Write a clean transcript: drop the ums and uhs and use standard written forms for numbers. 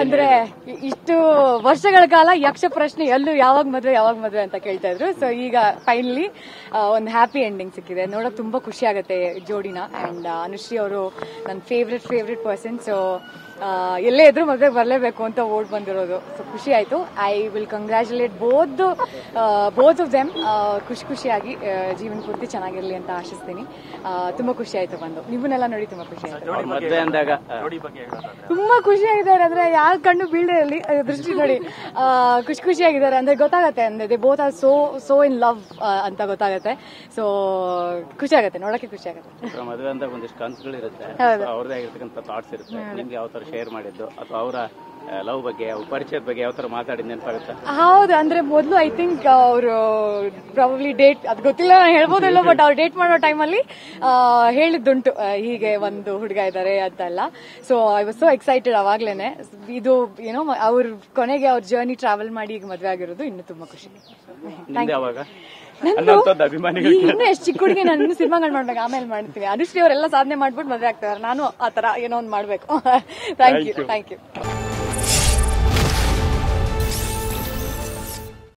ಅಂದ್ರೆ ಇಷ್ಟು ವರ್ಷಗಳ ಕಾಲ ಯಕ್ಷ ಪ್ರಶ್ನೆ ಎಲ್ಲೂ ಯಾವಾಗ ಮದ್ವೆ ಅಂತ ಕೇಳ್ತಾ ಇದ್ರು. ಸೊ ಈಗ ಫೈನಲಿ ಒಂದು ಹ್ಯಾಪಿ ಎಂಡಿಂಗ್ ಸಿಕ್ಕಿದೆ. ನೋಡಕ್ ತುಂಬಾ ಖುಷಿ ಆಗುತ್ತೆ ಜೋಡಿನ. ಅಂಡ್ ಅನುಶ್ರೀ ಅವರು ನನ್ನ ಫೇವ್ರೆಟ್ ಪರ್ಸನ್. ಸೊ ಎಲ್ಲೇ ಇದ್ರು ಮದ್ವೆಗೆ ಬರಲೇಬೇಕು ಅಂತ ಓಡ್ ಬಂದಿರೋದು. ಸೊ ಖುಷಿ ಆಯ್ತು. I will congratulate both of them. ಖುಷಿಯಾಗಿ ಜೀವನ ಪೂರ್ತಿ ಚೆನ್ನಾಗಿರ್ಲಿ ಅಂತ ಆಶಿಸ್ತೀನಿ. ತುಂಬಾ ಖುಷಿ ಆಯ್ತು ಬಂದು. ನಿಮ್ಮನ್ನೆಲ್ಲ ನೋಡಿ ತುಂಬಾ ಖುಷಿ ಆಯ್ತು. ತುಂಬಾ ಖುಷಿಯಾಗಿದ್ದಾರೆ ಅಂದ್ರೆ ಯಾರ ಕಣ್ಣು ಬೀಳದೆ ಇರಲಿ ದೃಷ್ಟಿ ನೋಡಿ ಖುಷಿಯಾಗಿದ್ದಾರೆ ಅಂದ್ರೆ ಗೊತ್ತಾಗತ್ತೆ. ಅಂದ್ರೆ they both are so in love ಅಂತ ಗೊತ್ತಾಗತ್ತೆ. ಸೊ ಖುಷಿ ಆಗತ್ತೆ, ನೋಡಕ್ಕೆ ಖುಷಿ ಆಗತ್ತೆ. ಮದುವೆ ಅಂತ ಒಂದಿಷ್ಟು ಕನಸುಗಳಿರುತ್ತೆ, ಅವ್ರದೇ ಆಗಿರ್ತಕ್ಕಂಥ ಥಾಟ್ಸ್ ಇರುತ್ತೆ. ನಿಮ್ಗೆ ಯಾವ ತರ ಶೇರ್ ಮಾಡಿದ್ದು ಅಥವಾ ಅವರ ಲವ್ ಬಗ್ಗೆ ಪರಿಚಯದ ಬಗ್ಗೆ ಯಾವ ತರ ಮಾತಾಡಿದ್ ನೆನಪಾಗುತ್ತೆ? ಹೌದು, ಅಂದ್ರೆ ಮೊದಲು ಐ ಥಿಂಕ್ ಅವರು ಪ್ರಾಬಬ್ಲಿ ಡೇಟ್ ಅದು ಗೊತ್ತಿಲ್ಲ ಹೇಳ್ಬೋದಿಲ್ಲ, ಬಟ್ ಅವ್ರು ಡೇಟ್ ಮಾಡೋ ಟೈಮಲ್ಲಿ ಹೇಳಿದ್ದುಂಟು ಹೀಗೆ ಒಂದು ಹುಡುಗ ಇದ್ದಾರೆ ಅಂತೆಲ್ಲ. So I was so excited ಅವಾಗ್ಲೇನೆ. ಇದು ಏನೋ ಅವ್ರ ಕೊನೆಗೆ ಅವ್ರ ಜರ್ನಿ ಟ್ರಾವೆಲ್ ಮಾಡಿ ಈಗ ಮದುವೆ ಆಗಿರೋದು ಇನ್ನೂ ತುಂಬಾ ಖುಷಿ. ಇನ್ನೂ ಎಷ್ಟು ಚಿಕ್ಕ ಹುಡುಗಿ, ನಾನು ಸಿನಿಮಾಗಳು ಮಾಡ್ಬೇಕು, ಆಮೇಲೆ ಮಾಡ್ತೀನಿ. ಅನುಶ್ರೀ ಅವರೆಲ್ಲ ಸಾಧನೆ ಮಾಡ್ಬಿಟ್ಟು ಮದುವೆ ಆಗ್ತಾರೆ, ನಾನು ಆತರ ಏನೋ ಒಂದು ಮಾಡ್ಬೇಕು. Thank you.